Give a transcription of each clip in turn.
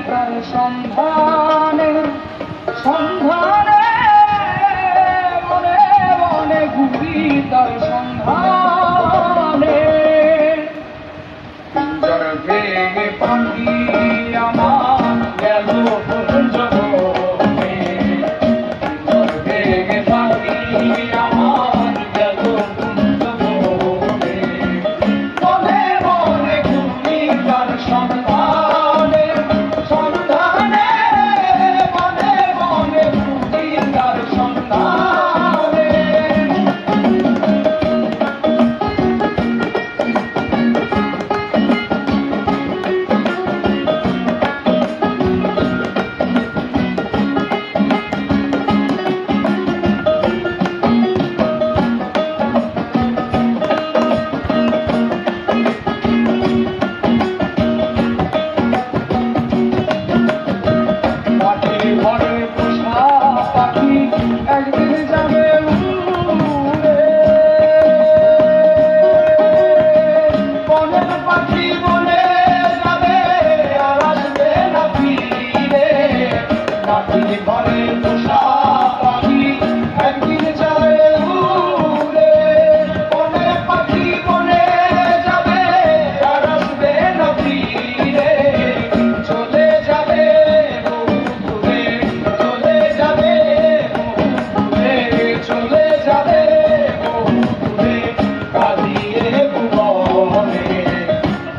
তার সন্ধানে সন্ধানে মনে মনে ঘুরি তার সন্ধানে পিঞ্জর ভেঙে পাখি আমার গেল কুঞ্জবনে পিঞ্জর ভেঙে পাখি আমার গেল কুঞ্জবনে মনে মনে ঘুরি তার সন্ধানে সন্ধানে মনে মনে ঘুরি তার সন্ধানে ঘরে পোষা পাখি একদিন যাবে উড়ে বনের পাখি বনে যাবে আর আসবে না ফিরে মাটির ঘরে পোষা পাখি একদিন যাবে উড়ে বনের পাখি বনে যাবে আর আসবে না ফিরে চলে যাবে চলে যাবে দূরে কাঁদিয়ে ভুবনে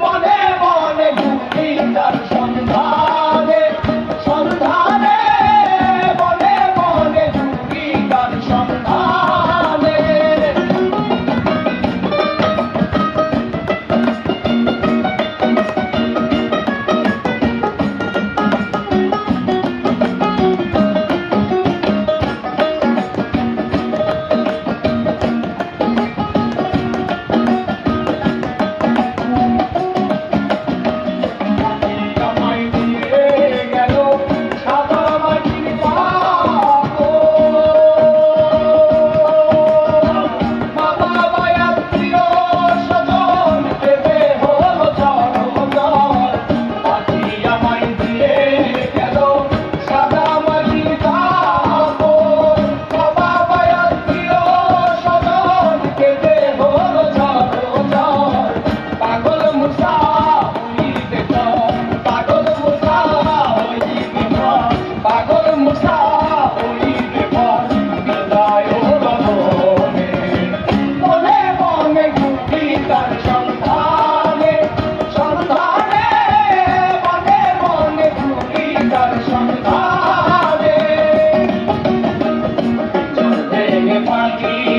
মনে মনে ঘুরি তার সন্ধানে সন্ধানে মনে মনে ঘুরি তার সন্ধানে পাগল মুসা হইবে পর বিদায় গগনে মনে মনে ঘুরি তার সন্ধানে সন্ধানে মনে মনে ঘুরি তার সন্ধানে পিঞ্জর ভেঙে পাখি